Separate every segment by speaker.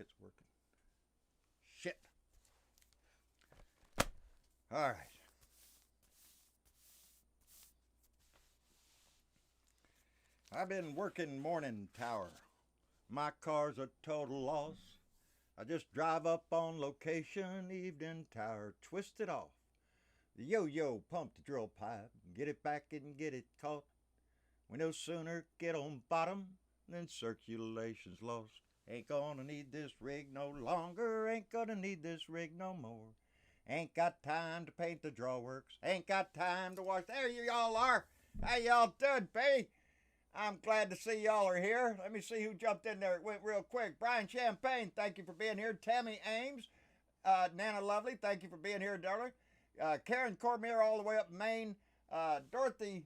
Speaker 1: it's working. Shit. All right. I've been working morning tower. My car's a total loss. I just drive up on location, evening tower, twist it off. The yo-yo pump the drill pipe, get it back and get it caught. We no sooner get on bottom than circulation's lost. Ain't gonna need this rig no longer, ain't gonna need this rig no more. Ain't got time to paint the drawworks, ain't got time to wash. There you all are. How y'all doing, baby? I'm glad to see y'all are here. Let me see who jumped in there. It went real quick. Brian Champagne, thank you for being here. Tammy Ames, Nana Lovely, thank you for being here, darling. Karen Cormier all the way up Maine. Dorothy,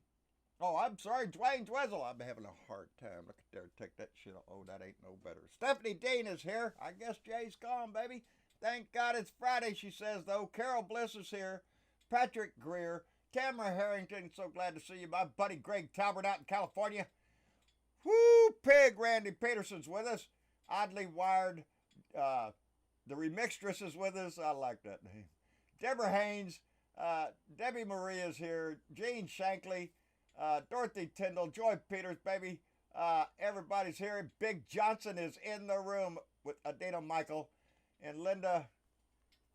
Speaker 1: oh, I'm sorry, Dwayne Dwezzle. I'm having a hard time. Look at there, take that shit. Oh, that ain't no better. Stephanie Dean is here. I guess Jay's gone, baby. Thank God it's Friday, she says, though. Carol Bliss is here. Patrick Greer. Tamara Harrington, so glad to see you. My buddy Greg Talbert out in California. Whoo, Pig Randy Peterson's with us. Oddly Wired, the Remixtress is with us. I like that name. Deborah Haynes, Debbie Maria's here. Jean Shankly, Dorothy Tyndall, Joy Peters, baby. Everybody's here. Big Johnson is in the room with Adina Michael and Linda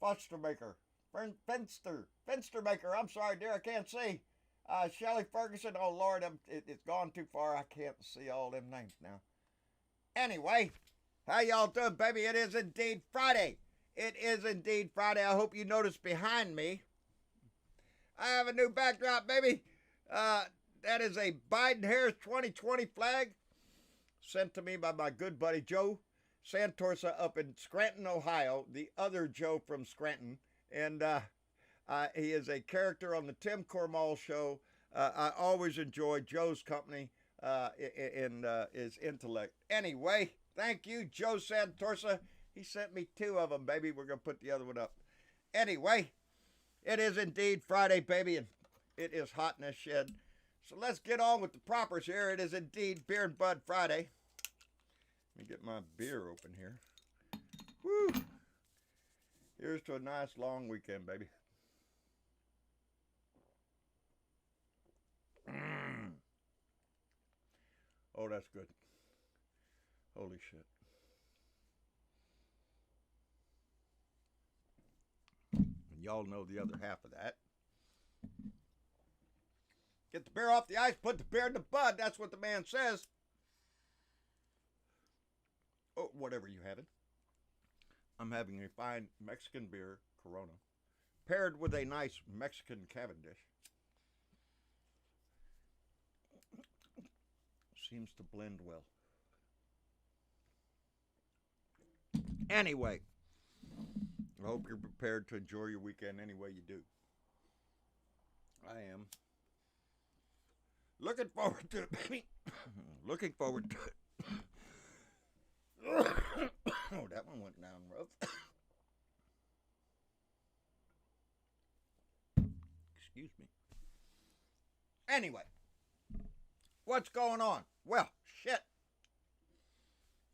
Speaker 1: Fostermaker. Fenstermaker, I'm sorry, dear, I can't see. Shelley Ferguson, oh Lord, it's gone too far. I can't see all them names now. Anyway, how y'all doing, baby? It is indeed Friday. It is indeed Friday. I hope you noticed behind me, I have a new backdrop, baby. That is a Biden-Harris 2020 flag sent to me by my good buddy Joe Santorsa up in Scranton, Ohio. The other Joe from Scranton. And he is a character on the Tim Cormall show. I always enjoy Joe's company and his intellect. Anyway, thank you, Joe Santorsa. He sent me 2 of them, baby. We're going to put the other one up. Anyway, it is indeed Friday, baby, and it is hot in this shed. So let's get on with the propers here. It is indeed Beer and Bud Friday. Let me get my beer open here. Woo! Here's to a nice long weekend, baby. Oh, that's good. Holy shit. And y'all know the other half of that. Get the beer off the ice, put the beer in the bud. That's what the man says. Oh, whatever you having. I'm having a fine Mexican beer, Corona, paired with a nice Mexican Cavendish. Seems to blend well. Anyway, I hope you're prepared to enjoy your weekend any way you do. I am. Looking forward to it, baby. Looking forward to it. Oh, that one went down rough. Excuse me. Anyway, what's going on? Well, shit.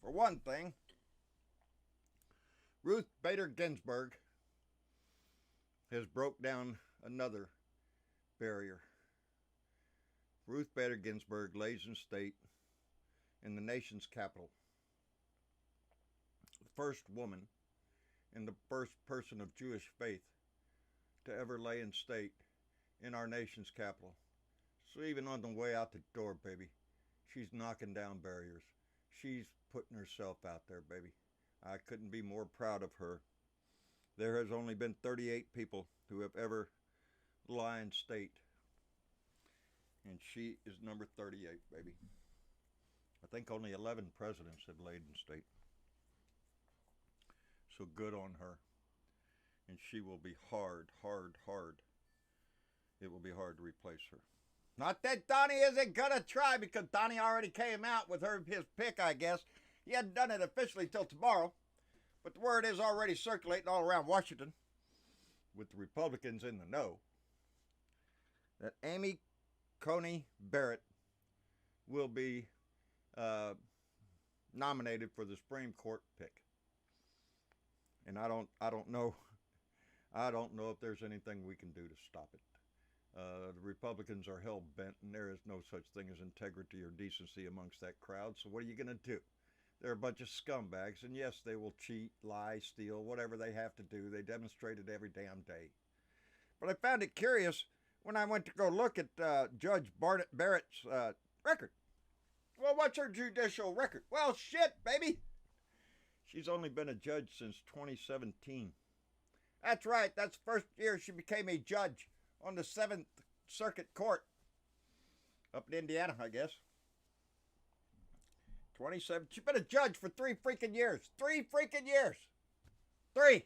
Speaker 1: For one thing, Ruth Bader Ginsburg has broke down another barrier. Ruth Bader Ginsburg lays in state in the nation's capital. The first woman and the first person of Jewish faith to ever lay in state in our nation's capital. So even on the way out the door, baby, she's knocking down barriers. She's putting herself out there, baby. I couldn't be more proud of her. There has only been 38 people who have ever laid in state. And she is number 38, baby. I think only 11 presidents have laid in state. So good on her. And she will be hard. It will be hard to replace her. Not that Donnie isn't going to try, because Donnie already came out with his pick, I guess. He hadn't done it officially till tomorrow. But the word is already circulating all around Washington, with the Republicans in the know, that Amy Coney Barrett will be nominated for the Supreme Court pick. And I don't know, I don't know if there's anything we can do to stop it. The Republicans are hell bent, and there is no such thing as integrity or decency amongst that crowd. So what are you going to do? They're a bunch of scumbags, and yes, they will cheat, lie, steal, whatever they have to do. They demonstrate it every damn day. But I found it curious when I went to go look at Judge Barrett's record. Well, what's her judicial record? Well, shit, baby. She's only been a judge since 2017. That's right. That's the first year she became a judge on the 7th Circuit Court up in Indiana, I guess. 27. She's been a judge for 3 freaking years. 3 freaking years. 3.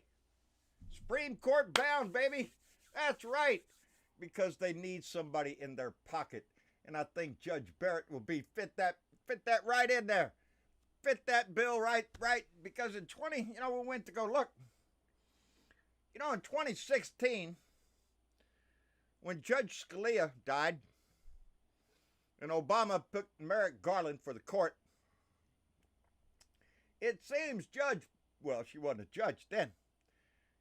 Speaker 1: Supreme Court bound, baby. That's right. Because they need somebody in their pocket. And I think Judge Barrett will fit that right in there. Fit that bill right. Because in we went to go look. In 2016, when Judge Scalia died, and Obama picked Merrick Garland for the court, it seems she wasn't a judge then.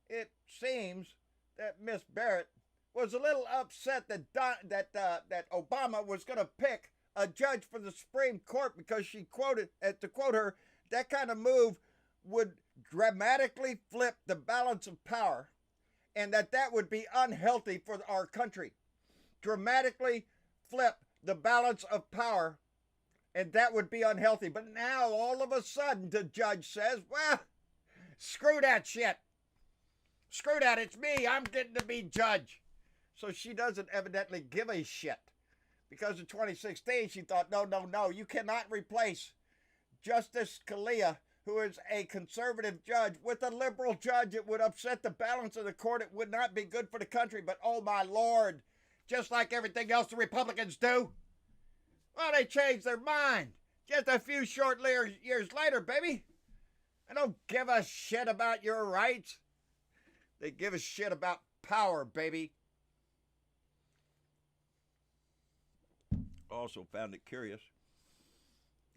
Speaker 1: It seems that Miss Barrett was a little upset that Obama was going to pick a judge for the Supreme Court because she quoted, to quote her, that kind of move would dramatically flip the balance of power, and that would be unhealthy for our country. Dramatically flip the balance of power, and that would be unhealthy. But now, all of a sudden, the judge says, well, screw that shit. Screw that, it's me. I'm getting to be judge. So she doesn't evidently give a shit. Because in 2016, she thought, no, you cannot replace Justice Scalia, who is a conservative judge, with a liberal judge. It would upset the balance of the court. It would not be good for the country. But oh my Lord, just like everything else the Republicans do, well, they changed their mind just a few short years later, baby. They don't give a shit about your rights. They give a shit about power, baby. Also found it curious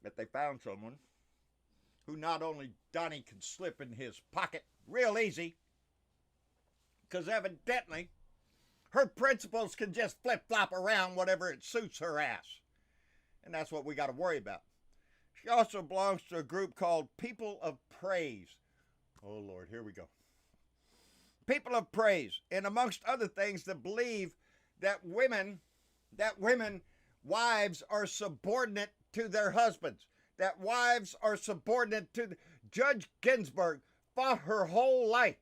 Speaker 1: that they found someone who not only Donnie can slip in his pocket real easy, because evidently her principles can just flip-flop around whatever it suits her ass. And that's what we got to worry about. She also belongs to a group called People of Praise. Oh, Lord, here we go. People of Praise. And amongst other things, that believe that wives are subordinate to their husbands. That wives are subordinate to... Judge Ginsburg fought her whole life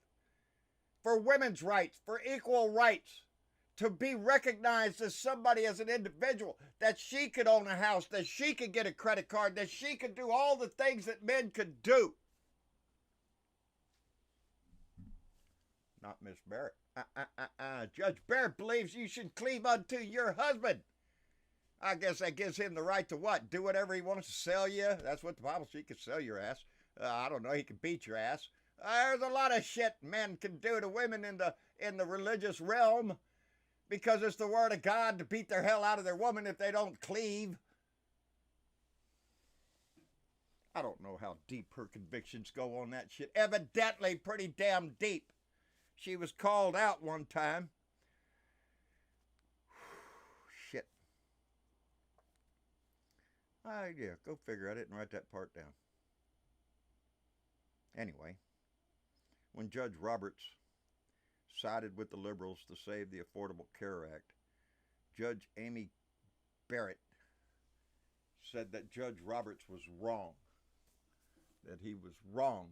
Speaker 1: for women's rights, for equal rights, to be recognized as somebody, as an individual, that she could own a house, that she could get a credit card, that she could do all the things that men could do. Not Miss Barrett. Judge Barrett believes you should cleave unto your husband. I guess that gives him the right to what? Do whatever he wants to sell you? That's what the Bible says. He can sell your ass. I don't know. He can beat your ass. There's a lot of shit men can do to women in the religious realm, because it's the word of God to beat their hell out of their woman if they don't cleave. I don't know how deep her convictions go on that shit. Evidently pretty damn deep. She was called out one time. Shit. Yeah, go figure it. I didn't write that part down. Anyway, when Judge Roberts sided with the liberals to save the Affordable Care Act, Judge Amy Barrett said that Judge Roberts was wrong, that he was wrong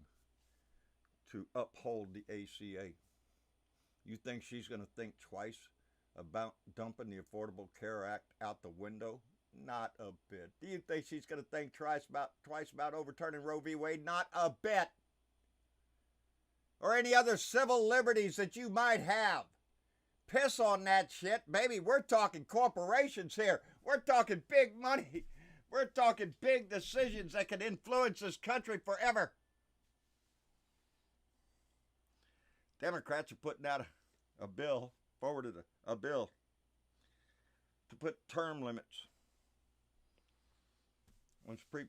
Speaker 1: to uphold the ACA. You think she's going to think twice about dumping the Affordable Care Act out the window? Not a bit. Do you think she's going to think twice about overturning Roe v. Wade? Not a bit. Or any other civil liberties that you might have. Piss on that shit, baby. We're talking corporations here. We're talking big money. We're talking big decisions that can influence this country forever. Democrats are putting out a bill, forwarded a bill to put term limits on Supreme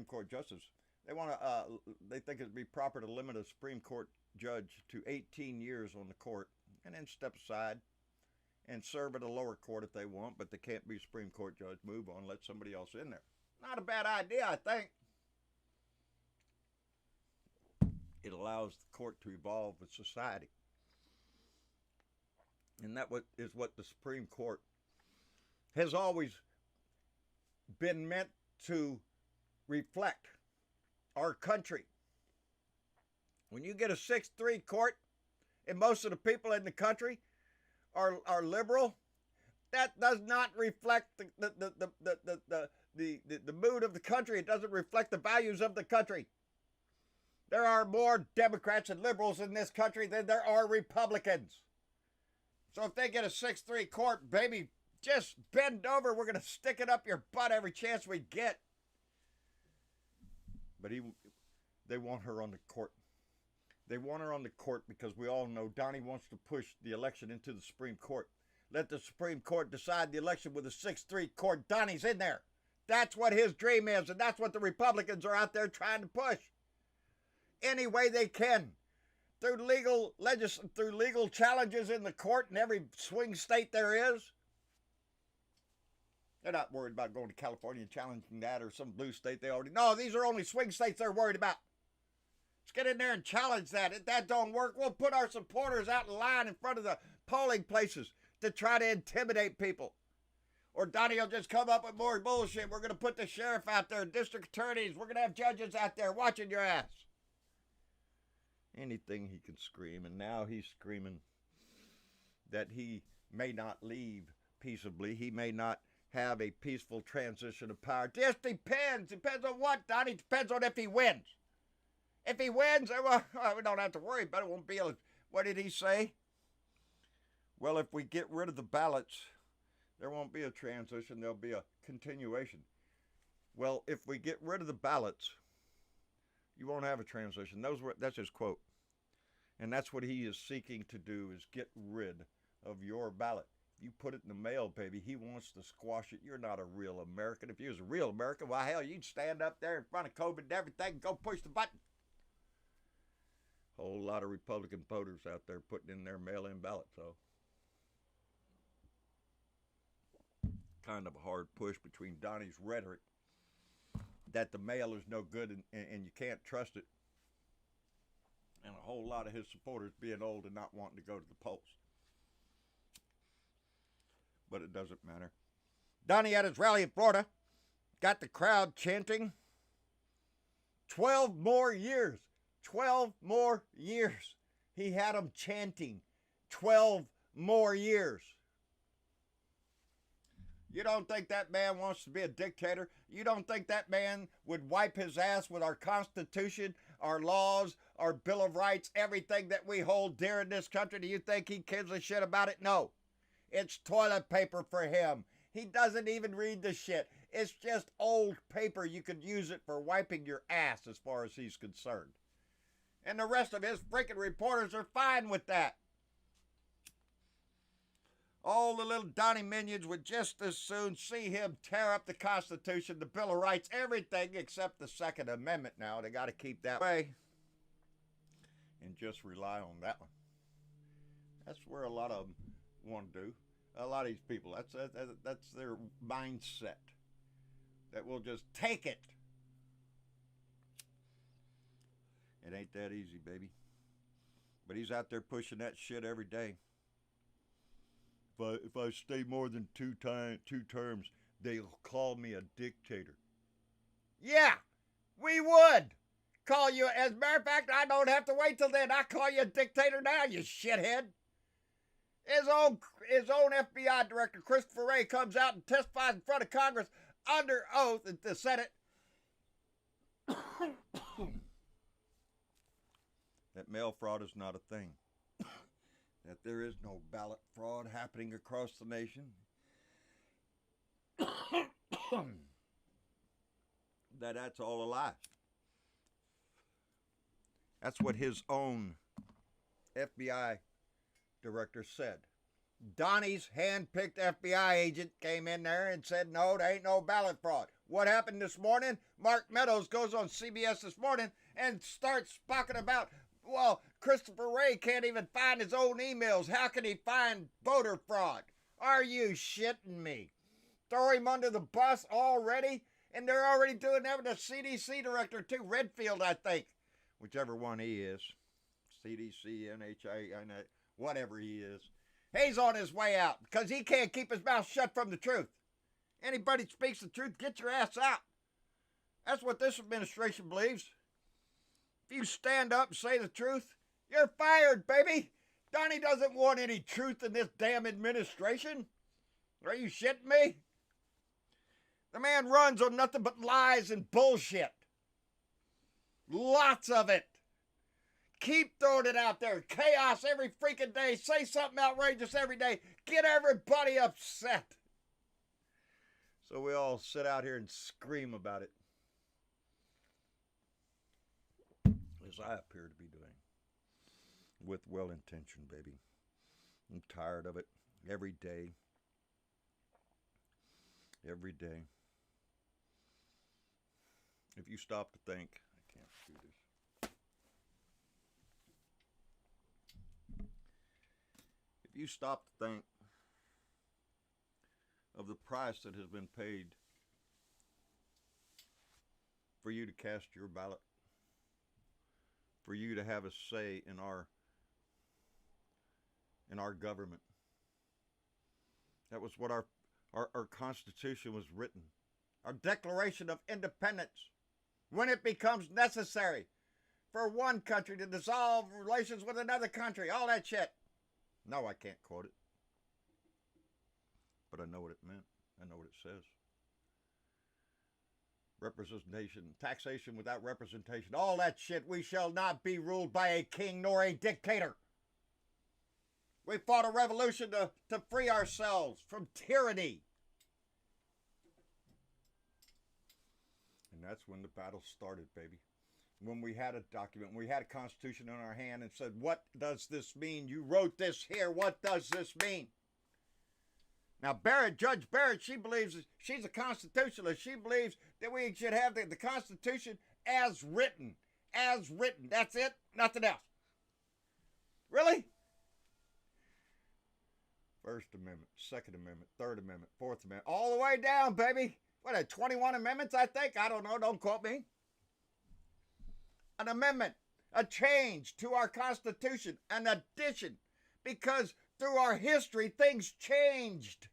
Speaker 1: Court justice. They want to. They think it'd be proper to limit a Supreme Court judge to 18 years on the court, and then step aside and serve at a lower court if they want, but they can't be Supreme Court judge. Move on, let somebody else in there. Not a bad idea, I think. It allows the court to evolve with society. And that is what the Supreme Court has always been meant to reflect our country. When you get a 6-3 court, and most of the people in the country are liberal, that does not reflect the mood of the country. It doesn't reflect the values of the country. There are more Democrats and liberals in this country than there are Republicans. So if they get a 6-3 court, baby, just bend over. We're going to stick it up your butt every chance we get. But they want her on the court. They want her on the court because we all know Donnie wants to push the election into the Supreme Court. Let the Supreme Court decide the election with a 6-3 court. Donnie's in there. That's what his dream is, and that's what the Republicans are out there trying to push. Any way they can. Through legal challenges in the court in every swing state there is. They're not worried about going to California and challenging that or some blue state they already... No, these are only swing states they're worried about. Let's get in there and challenge that. If that don't work, we'll put our supporters out in line in front of the polling places to try to intimidate people. Or Donnie will just come up with more bullshit. We're going to put the sheriff out there, district attorneys. We're going to have judges out there watching your ass. Anything he can scream. And now he's screaming that he may not leave peaceably. He may not have a peaceful transition of power. Just depends. Depends on what, Donnie? Depends on if he wins. If he wins, well, we don't have to worry about it. It won't be a... What did he say? Well, if we get rid of the ballots, there won't be a transition. There'll be a continuation. Well, if we get rid of the ballots, you won't have a transition. That's his quote. And that's what he is seeking to do, is get rid of your ballot. You put it in the mail, baby. He wants to squash it. You're not a real American. If you was a real American, well, hell, you'd stand up there in front of COVID and everything and go push the button. Whole lot of Republican voters out there putting in their mail-in ballots, so. Kind of a hard push between Donnie's rhetoric that the mail is no good and you can't trust it, and a whole lot of his supporters being old and not wanting to go to the polls. But it doesn't matter. Donnie at his rally in Florida got the crowd chanting 12 more years. 12 more years. He had them chanting 12 more years. You don't think that man wants to be a dictator? You don't think that man would wipe his ass with our Constitution, our laws, our Bill of Rights, everything that we hold dear in this country? Do you think he gives a shit about it? No. It's toilet paper for him. He doesn't even read the shit. It's just old paper. You could use it for wiping your ass as far as he's concerned. And the rest of his freaking reporters are fine with that. All the little Donnie minions would just as soon see him tear up the Constitution, the Bill of Rights, everything except the Second Amendment now. They got to keep that way and just rely on that one. That's where a lot of them want to do. A lot of these people, that's their mindset. That will just take it. It ain't that easy, baby. But he's out there pushing that shit every day. If I stay more than two terms, they'll call me a dictator. Yeah, we would call you. As a matter of fact, I don't have to wait till then. I call you a dictator now, you shithead. His own FBI director, Christopher Wray, comes out and testifies in front of Congress under oath at the Senate that mail fraud is not a thing. That there is no ballot fraud happening across the nation. That's all a lie. That's what his own FBI director said. Donnie's hand-picked FBI agent came in there and said, no, there ain't no ballot fraud. What happened this morning? Mark Meadows goes on CBS this morning and starts talking about, well, Christopher Wray can't even find his own emails. How can he find voter fraud? Are you shitting me? Throw him under the bus already? And they're already doing that with the CDC director too, Redfield, I think. Whichever one he is. CDC, NHA, whatever he is. He's on his way out because he can't keep his mouth shut from the truth. Anybody speaks the truth, get your ass out. That's what this administration believes. If you stand up and say the truth, you're fired, baby. Donnie doesn't want any truth in this damn administration. Are you shitting me? The man runs on nothing but lies and bullshit. Lots of it. Keep throwing it out there. Chaos every freaking day. Say something outrageous every day. Get everybody upset. So we all sit out here and scream about it. As I appear to be doing. With well intention, baby. I'm tired of it. Every day. Every day. If you stop to think, I can't do this. If you stop to think of the price that has been paid for you to cast your ballot, for you to have a say in our government. That was what our Constitution was written. Our Declaration of Independence. When it becomes necessary for one country to dissolve relations with another country. All that shit. No, I can't quote it. But I know what it meant. I know what it says. Representation, taxation without representation. All that shit. We shall not be ruled by a king nor a dictator. We fought a revolution to free ourselves from tyranny. And that's when the battle started, baby. When we had a document, we had a constitution in our hand and said, what does this mean? You wrote this here. What does this mean? Now, Barrett, Judge Barrett, she believes she's a constitutionalist. She believes that we should have the Constitution as written. As written. That's it. Nothing else. Really? First Amendment, Second Amendment, Third Amendment, Fourth Amendment, all the way down, baby. What, 21 amendments, I think? I don't know. Don't quote me. An amendment, a change to our Constitution, an addition, because through our history, things changed.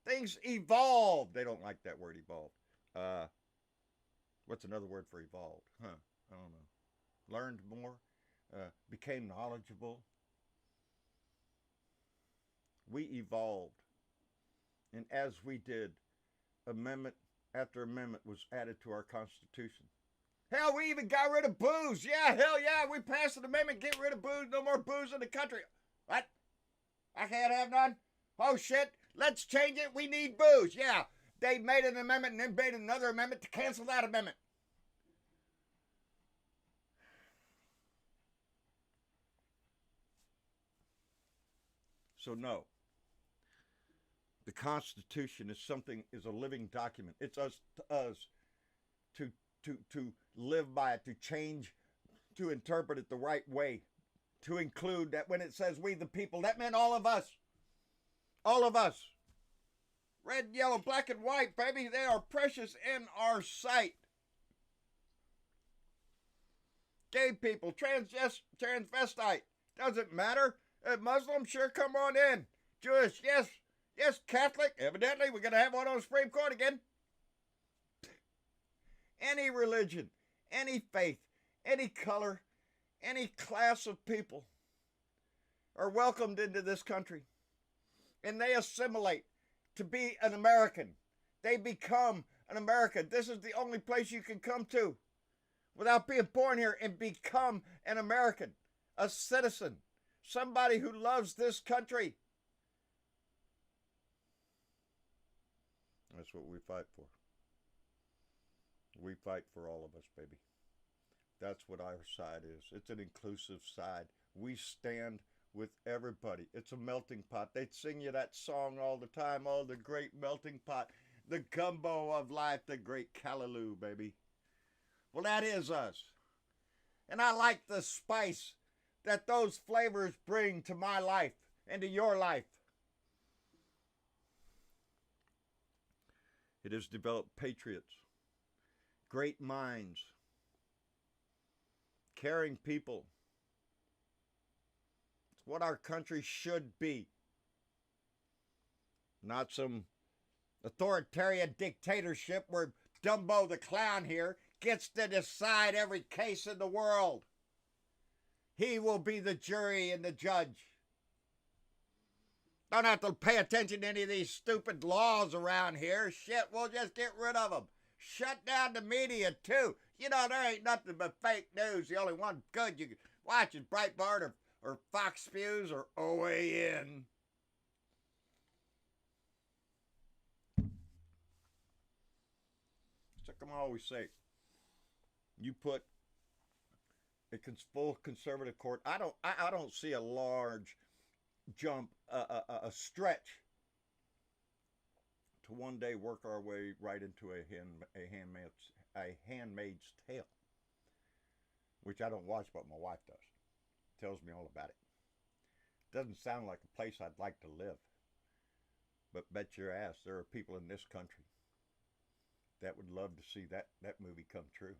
Speaker 1: Things evolved. They don't like that word, evolved. What's another word for evolved? I don't know. Learned more, became knowledgeable. We evolved. And as we did, amendment after amendment was added to our Constitution. Hell, we even got rid of booze. Yeah, hell yeah, we passed an amendment, get rid of booze, no more booze in the country. What? I can't have none? Oh shit, let's change it, we need booze. Yeah, they made an amendment and then made another amendment to cancel that amendment. So no. The Constitution is a living document. It's us to live by it, to change, to interpret it the right way, to include that when it says we the people, that meant all of us. All of us. Red, yellow, black, and white, baby, they are precious in our sight. Gay people, transvestite, doesn't matter. Muslim, sure, come on in. Jewish, yes. Yes, Catholic, evidently, we're going to have one on the Supreme Court again. Any religion, any faith, any color, any class of people are welcomed into this country. And they assimilate to be an American. They become an American. This is the only place you can come to without being born here and become an American, a citizen, somebody who loves this country. That's what we fight for. We fight for all of us, baby. That's what our side is. It's an inclusive side. We stand with everybody. It's a melting pot. They sing you that song all the time, oh, the great melting pot. the gumbo of life, the great callaloo, baby. Well, that is us. And I like the spice that those flavors bring to my life and to your life. It has developed patriots, great minds, caring people. It's what our country should be. Not some authoritarian dictatorship where Dumbo the Clown here gets to decide every case in the world. He will be the jury and the judge. Don't have to pay attention to any of these stupid laws around here. Shit, we'll just get rid of them. Shut down the media, too. You know, there ain't nothing but fake news. The only one good you can watch is Breitbart or Fox News or OAN. It's like I always say, you put a full conservative court. I don't see a large jump, a stretch to one day work our way right into a handmaid's tale, which I don't watch, but my wife does. Tells me all about it. Doesn't sound like a place I'd like to live, but bet your ass there are people in this country that would love to see that movie come true.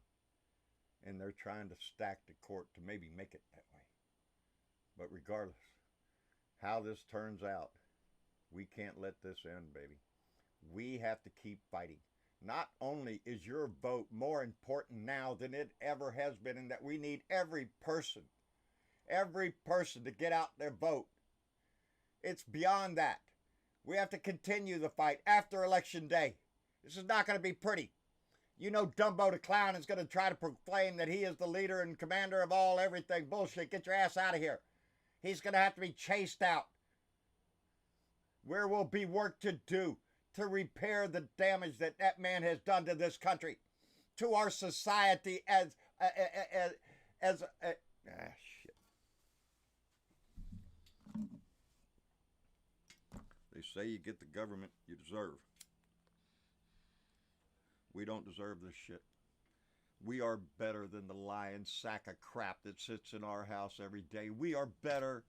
Speaker 1: And they're trying to stack the court to maybe make it that way. But regardless, how this turns out, we can't let this end, baby. We have to keep fighting. Not only is your vote more important now than it ever has been, and that we need every person to get out their vote. It's beyond that. We have to continue the fight after Election Day. This is not going to be pretty. You know Dumbo the Clown is going to try to proclaim that he is the leader and commander of all everything. Bullshit. Get your ass out of here. He's going to have to be chased out. There will be work to do to repair the damage that man has done to this country, to our society shit. They say you get the government you deserve. We don't deserve this shit. We are better than the lying sack of crap that sits in our house every day. We are better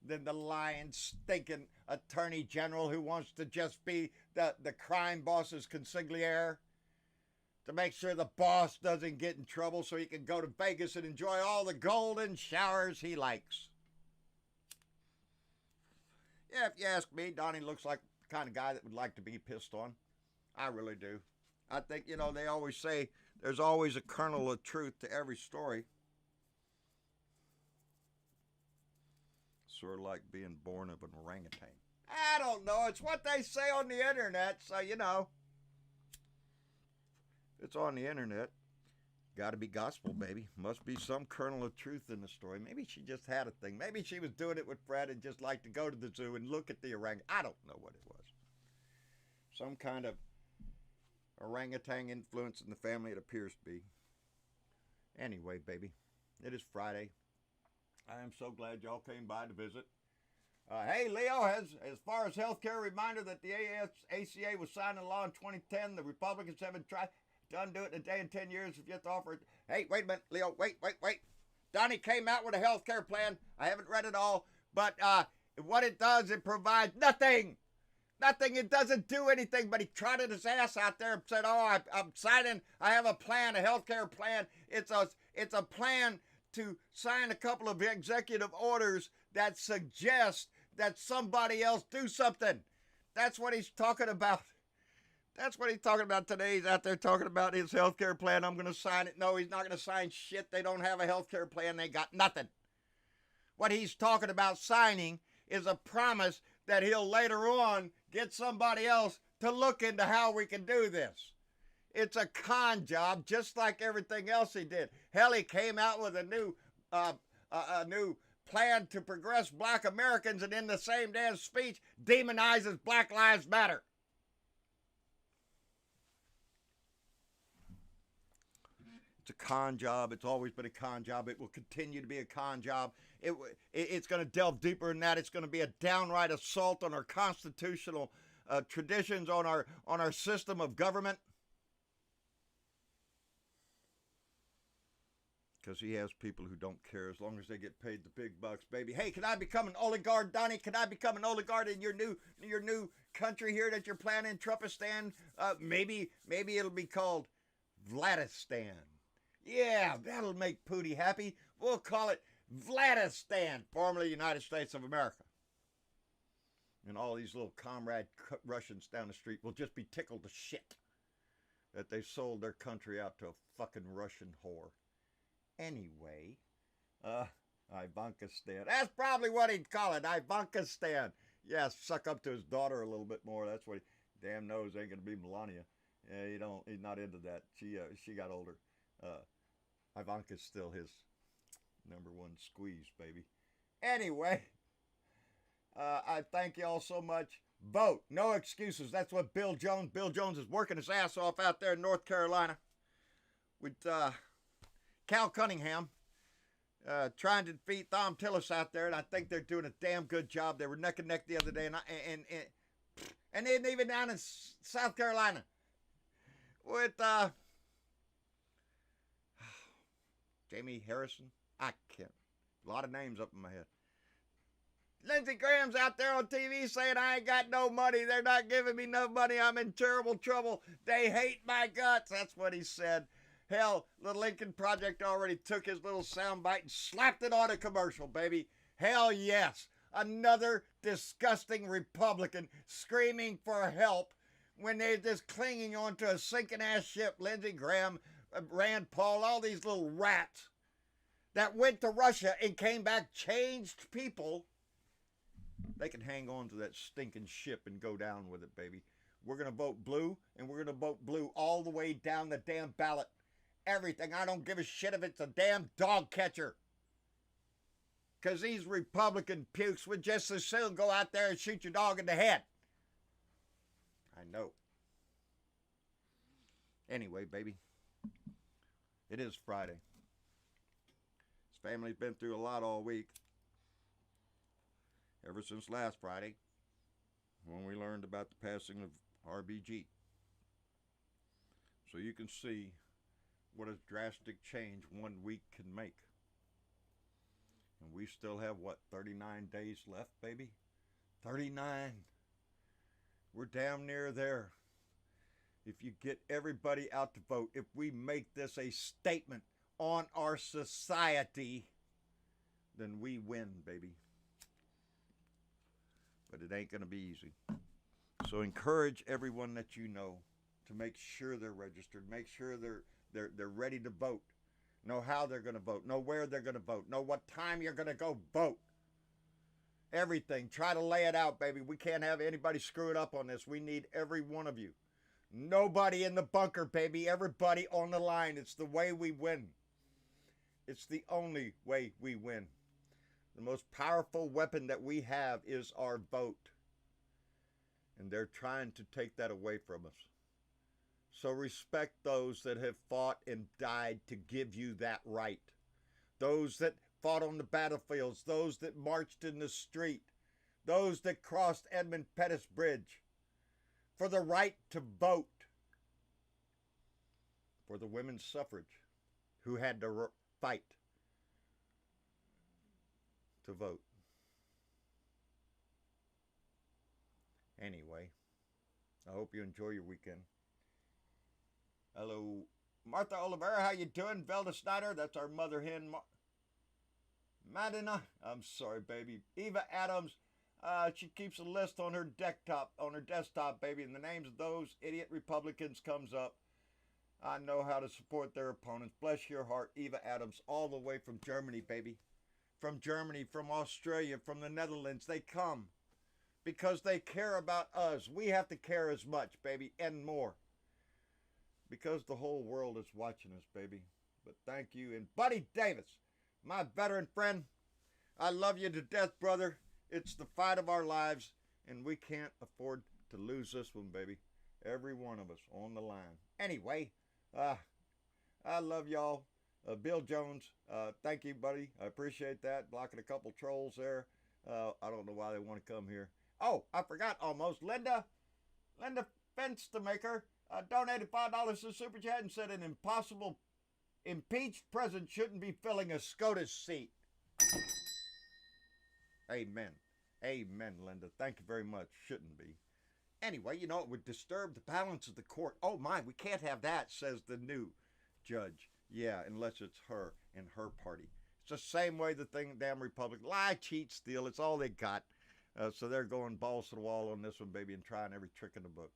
Speaker 1: than the lying, stinking attorney general who wants to just be the crime boss's consigliere to make sure the boss doesn't get in trouble so he can go to Vegas and enjoy all the golden showers he likes. Yeah, if you ask me, Donnie looks like the kind of guy that would like to be pissed on. I really do. I think, you know, they always say there's always a kernel of truth to every story. Sort of like being born of an orangutan. I don't know. It's what they say on the internet, so, you know. It's on the internet. Got to be gospel, baby. Must be some kernel of truth in the story. Maybe she just had a thing. Maybe she was doing it with Fred and just liked to go to the zoo and look at the orangutan. I don't know what it was. Some kind of orangutan influence in the family, it appears to be. Anyway, baby, it is Friday. I am so glad y'all came by to visit. Hey, Leo, as far as healthcare, reminder that the ACA was signed into law in 2010. The Republicans haven't done do it in a day in 10 years if you have to offer it. Hey, wait a minute, Leo, wait. Donnie came out with a healthcare plan. I haven't read it all, but what it does, it provides nothing. Nothing. It doesn't do anything, but he trotted his ass out there and said, oh, I'm signing, I have a plan, a healthcare plan. It's a plan to sign a couple of executive orders that suggest that somebody else do something. That's what he's talking about. That's what he's talking about today. He's out there talking about his healthcare plan. I'm going to sign it. No, he's not going to sign shit. They don't have a healthcare plan. They got nothing. What he's talking about signing is a promise that he'll later on get somebody else to look into how we can do this. It's a con job, just like everything else he did. Hell, he came out with a new plan to progress black Americans, and in the same damn speech demonizes Black Lives Matter. It's a con job. It's always been a con job. It will continue to be a con job. It's going to delve deeper in that. It's going to be a downright assault on our constitutional traditions on our system of government? Because he has people who don't care as long as they get paid the big bucks, baby. Hey, can I become an oligarch, Donnie? Can I become an oligarch in your new country here that you're planning, Trumpistan? Maybe it'll be called Vladistan. Yeah, that'll make Pootie happy. We'll call it Vladistan, formerly United States of America. And all these little comrade Russians down the street will just be tickled to shit that they sold their country out to a fucking Russian whore. Anyway, Ivankistan. That's probably what he'd call it, Ivankistan. Yeah, suck up to his daughter a little bit more. That's what he damn knows ain't gonna be Melania. Yeah, he's not into that. She got older. Ivanka's still his number one squeeze, baby. Anyway, I thank y'all so much. Vote. No excuses. That's what Bill Jones is working his ass off out there in North Carolina with Cal Cunningham trying to defeat Thom Tillis out there, and I think they're doing a damn good job. They were neck and neck the other day, and then even down in South Carolina with Jamie Harrison. I can't. A lot of names up in my head. Lindsey Graham's out there on TV saying, I ain't got no money. They're not giving me no money. I'm in terrible trouble. They hate my guts. That's what he said. Hell, the Lincoln Project already took his little soundbite and slapped it on a commercial, baby. Hell yes. Another disgusting Republican screaming for help when they're just clinging onto a sinking ass ship. Lindsey Graham, Rand Paul, all these little rats that went to Russia and came back changed people. They can hang on to that stinking ship and go down with it, baby. We're going to vote blue, and we're going to vote blue all the way down the damn ballot. Everything. I don't give a shit if it's a damn dog catcher. Because these Republican pukes would just as soon go out there and shoot your dog in the head. I know. Anyway, baby. It is Friday. This family's been through a lot all week. Ever since last Friday, when we learned about the passing of RBG. So you can see what a drastic change 1 week can make. And we still have, 39 days left, baby? 39. We're damn near there. If you get everybody out to vote, if we make this a statement on our society, then we win, baby. But it ain't going to be easy. So encourage everyone that you know to make sure they're registered, make sure they're ready to vote, know how they're going to vote, know where they're going to vote, know what time you're going to go vote. Everything. Try to lay it out, baby. We can't have anybody screw it up on this. We need every one of you. Nobody in the bunker, baby. Everybody on the line. It's the way we win. It's the only way we win. The most powerful weapon that we have is our vote. And they're trying to take that away from us. So respect those that have fought and died to give you that right. Those that fought on the battlefields, those that marched in the street, those that crossed Edmund Pettus Bridge for the right to vote, for the women's suffrage who had to fight to vote. Anyway, I hope you enjoy your weekend. Hello, Martha Oliveira, how you doing? Velda Snyder, that's our mother hen. Madina, I'm sorry, baby. Eva Adams, she keeps a list on her desktop, baby, and the names of those idiot Republicans comes up. I know how to support their opponents. Bless your heart, Eva Adams, all the way from Germany, baby. From Germany, from Australia, from the Netherlands, they come because they care about us. We have to care as much, baby, and more. Because the whole world is watching us, baby. But thank you. And Buddy Davis, my veteran friend, I love you to death, brother. It's the fight of our lives, and we can't afford to lose this one, baby. Every one of us on the line. Anyway, I love y'all. Bill Jones, thank you, buddy. I appreciate that. Blocking a couple trolls there. I don't know why they want to come here. Oh, I forgot almost. Linda, Linda Fenstermaker donated $5 to Super Chat and said an impossible impeached president shouldn't be filling a SCOTUS seat. Amen. Amen, Linda. Thank you very much. Shouldn't be. Anyway, you know, it would disturb the balance of the court. Oh, my, we can't have that, says the new judge. Yeah, unless it's her and her party. It's the same way the damn Republic lie, cheat, steal. It's all they got. So they're going balls to the wall on this one, baby, and trying every trick in the book.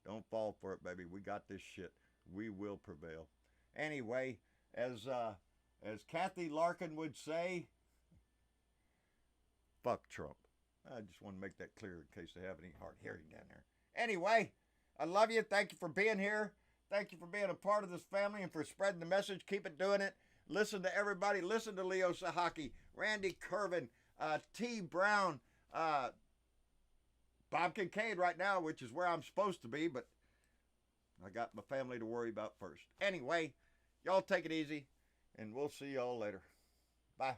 Speaker 1: Don't fall for it, baby. We got this shit. We will prevail. Anyway, as Kathy Larkin would say, fuck Trump. I just want to make that clear in case they have any hard hearing down there. Anyway, I love you. Thank you for being here. Thank you for being a part of this family and for spreading the message. Keep it doing it. Listen to everybody. Listen to Leo Sahaki, Randy Kervin, T. Brown, Bob Kincaid right now, which is where I'm supposed to be, but I got my family to worry about first. Anyway, y'all take it easy, and we'll see y'all later. Bye.